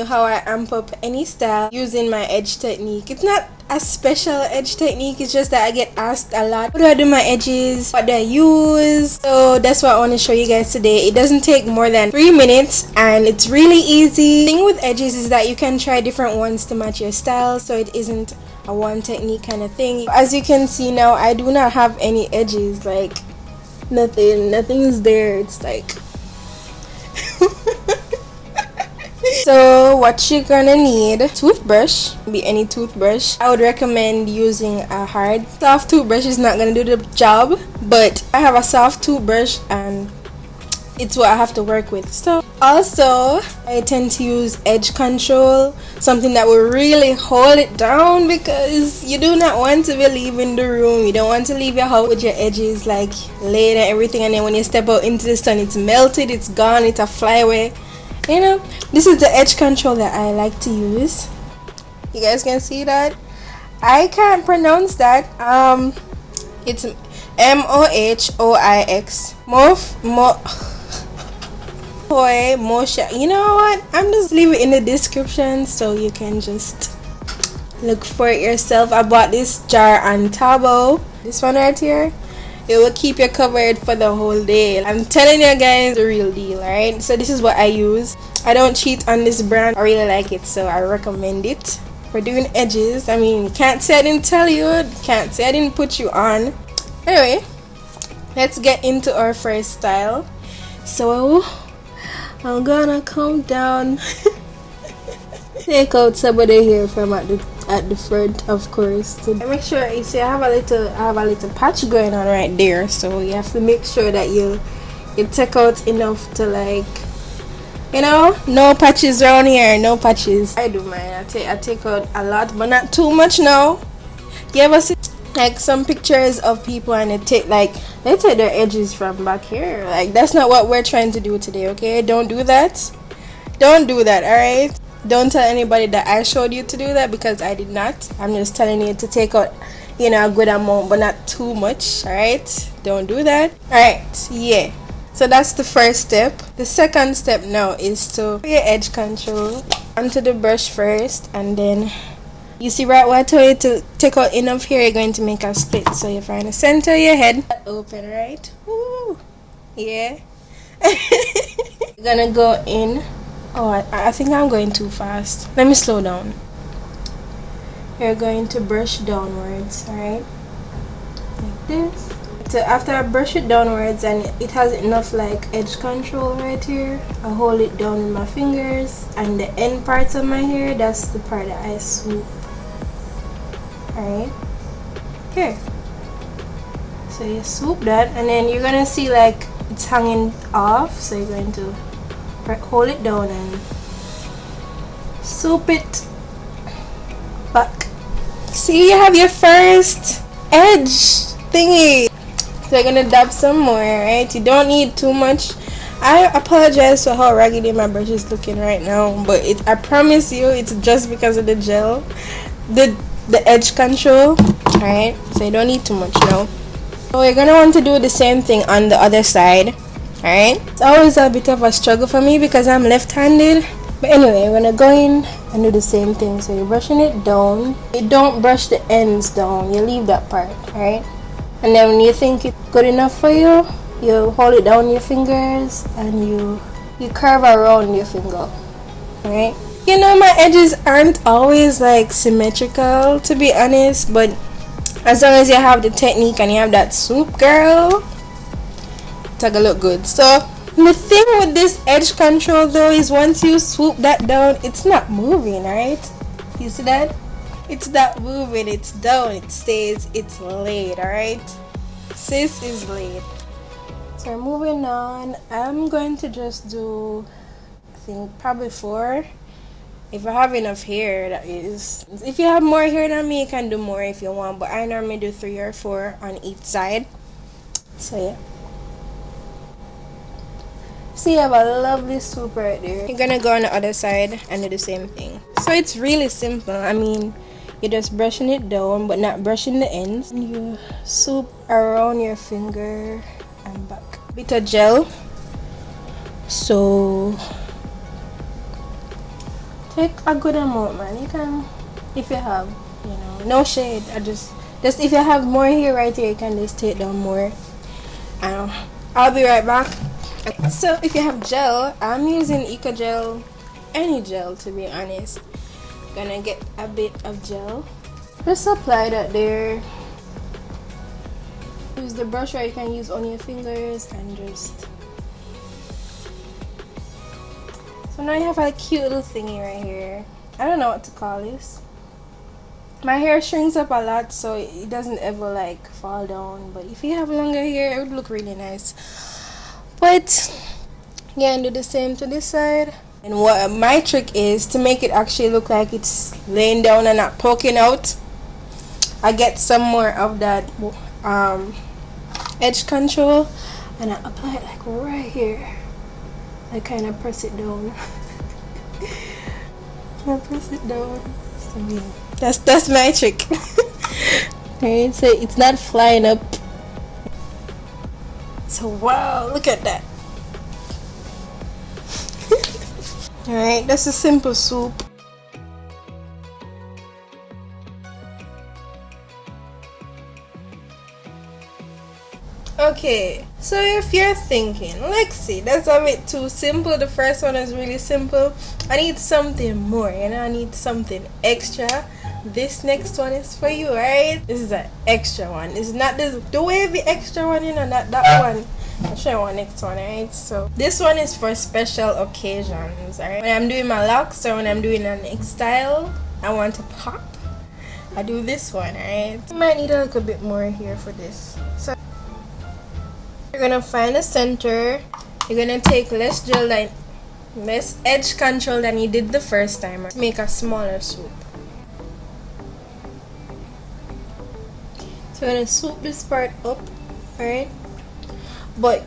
you how I amp up any style using my edge technique. It's not a special edge technique, it's just that I get asked a lot, what do I do my edges, what do I use? So that's what I want to show you guys today. It doesn't take more than 3 minutes and it's really easy. The thing with edges is that you can try different ones to match your style, so it isn't a one technique kind of thing. As you can see now, I do not have any edges, like nothing's there. It's like so what you're gonna need: toothbrush, be any toothbrush. I would recommend using a hard. Soft toothbrush is not gonna do the job, but I have a soft toothbrush and it's what I have to work with. So also I tend to use edge control, something that will really hold it down, because you do not want to be leaving the room. You don't want to leave your house with your edges like laid and everything, and then when you step out into the sun it's melted, it's gone, it's a flyaway. You know, this is the edge control that I like to use. You guys can see that. I can't pronounce that. It's MOHOIX. Moxiang. You know what? I'm just leave it in the description so you can just look for it yourself. I bought this jar on Tabo. This one right here. It will keep you covered for the whole day. I'm telling you guys, the real deal, right? So this is what I use. I don't cheat on this brand. I really like it, so I recommend it for doing edges. I mean, can't say I didn't tell you, can't say I didn't put you on. Anyway, let's get into our first style. So I'm gonna come down, take out some of the hair from at the front, of course. So make sure you see I have a little patch going on right there, so you have to make sure that you take out enough to, like, you know, no patches around here, no patches. I do mine. I take out a lot, but not too much now. You ever see like some pictures of people and they take their edges from back here? Like, that's not what we're trying to do today, okay? Don't do that. Don't do that, alright? Don't tell anybody that I showed you to do that, because I did not. I'm just telling you to take out, you know, a good amount, but not too much, alright? Don't do that. Alright, yeah. So that's the first step. The second step now is to put your edge control onto the brush first, and then you see right where I told you to take out enough here, you're going to make a split. So you find the center of your head open, right? Woo! Yeah. You're gonna go in. Oh, I think I'm going too fast. Let me slow down. You're going to brush downwards, alright? Like this. So after I brush it downwards and it has enough like edge control right here, I hold it down with my fingers, and the end parts of my hair, that's the part that I swoop. Alright? Here. So you swoop that, and then you're gonna see like it's hanging off, so you're going to hold it down and swoop it back. See, you have your first edge thingy. So you're gonna dab some more, right? You don't need too much. I apologize for how raggedy my brush is looking right now, but I promise you it's just because of the gel, the edge control. Alright, so you don't need too much now. So you're gonna want to do the same thing on the other side. Alright, it's always a bit of a struggle for me because I'm left-handed, but anyway, we're gonna go in and do the same thing. So you're brushing it down. You don't brush the ends down, you leave that part. Alright, and then when you think it's good enough for you, you hold it down your fingers and you curve around your finger. Alright, you know, my edges aren't always like symmetrical, to be honest, but as long as you have the technique and you have that swoop, girl, it's gonna look good. So the thing with this edge control though is once you swoop that down, it's not moving, right? You see that? It's not moving, it's down, it stays, it's laid, alright? Sis is laid. So moving on, I'm going to just do, I think, probably 4. If I have enough hair, that is. If you have more hair than me, you can do more if you want, but I normally do 3 or 4 on each side. So yeah. So you have a lovely swoop right there. You're gonna go on the other side and do the same thing. So it's really simple. I mean, you're just brushing it down but not brushing the ends. You swoop around your finger and back. Bit of gel. So Take a good amount, man. You can, if you have, you know, no shade. I just if you have more here, right here, you can just take down more. I'll be right back. So if you have gel, I'm using Eco Gel, any gel to be honest. Gonna get a bit of gel. Just apply that there. Use the brush, or you can use on your fingers and just. So now you have a cute little thingy right here. I don't know what to call this. My hair shrinks up a lot, so it doesn't ever like fall down. But if you have longer hair, it would look really nice. But yeah, and do the same to this side. And what my trick is to make it actually look like it's laying down and not poking out. I get some more of that edge control, and I apply it like right here. I kind of press it down. I press it down. So yeah, that's my trick. Right, so it's not flying up. So wow, look at that. Alright, that's a simple swoop. Okay, so if you're thinking, Lexi, that's a bit too simple. The first one is really simple. I need something more, you know, I need something extra. This next one is for you, right? This is an extra one. It's not this the wavy extra one, you know, not that one. I'll show you one next one, right? So this one is for special occasions, alright? When I'm doing my locks or when I'm doing a next style, I want to pop, I do this one, alright? You might need a little bit more here for this. So you're gonna find the center. You're gonna take less gel line, less edge control than you did the first time to make a smaller swoop. So we're gonna swoop this part up, alright? But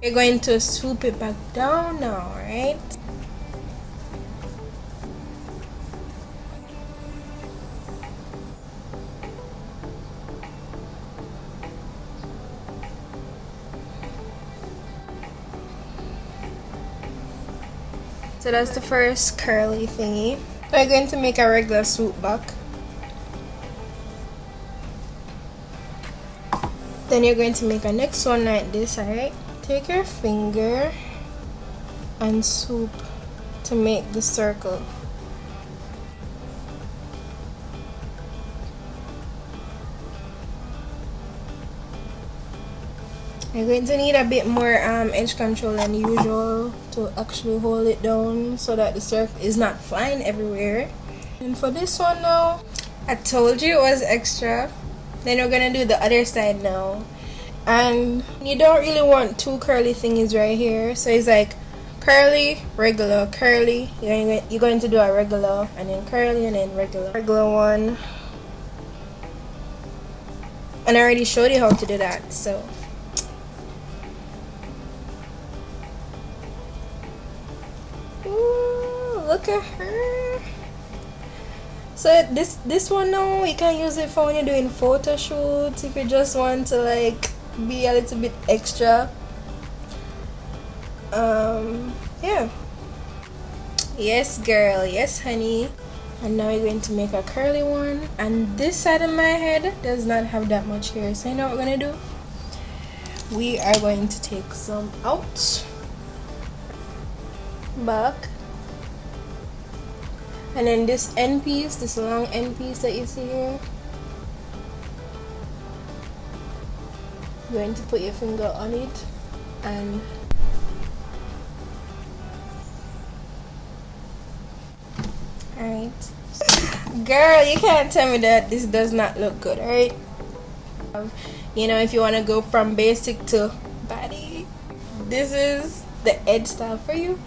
you're going to swoop it back down now, right? So that's the first curly thingy. So I'm going to make a regular swoop back. Then you're going to make a next one like this, alright? Take your finger and swoop to make the circle. You're going to need a bit more edge control than usual to actually hold it down so that the circle is not flying everywhere. And for this one now, I told you it was extra. Then we're gonna do the other side now, and you don't really want two curly thingies right here, so it's like curly, regular, curly. You're going to do a regular and then curly and then regular one. And I already showed you how to do that, so ooh, look at her. So this one now, you can use it for when you're doing photo shoots, if you just want to like be a little bit extra. Yeah, yes girl, yes honey. And now we're going to make a curly one, and this side of my head does not have that much hair, so you know what we're gonna do? We are going to take some out back. And then this end piece, this long end piece that you see here, you're going to put your finger on it and alright. Girl, you can't tell me that this does not look good, alright? You know, if you want to go from basic to body, this is the edge style for you.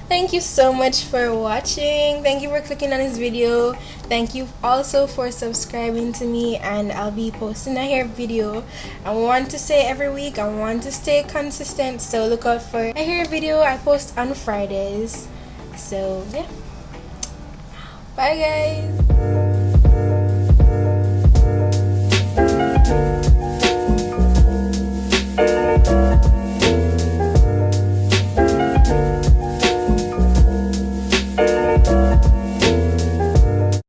Thank you so much for watching. Thank you for clicking on this video. Thank you also for subscribing to me, and I'll be posting a hair video. I want to say every week, I want to stay consistent, so look out for a hair video. I post on Fridays. So yeah, bye guys.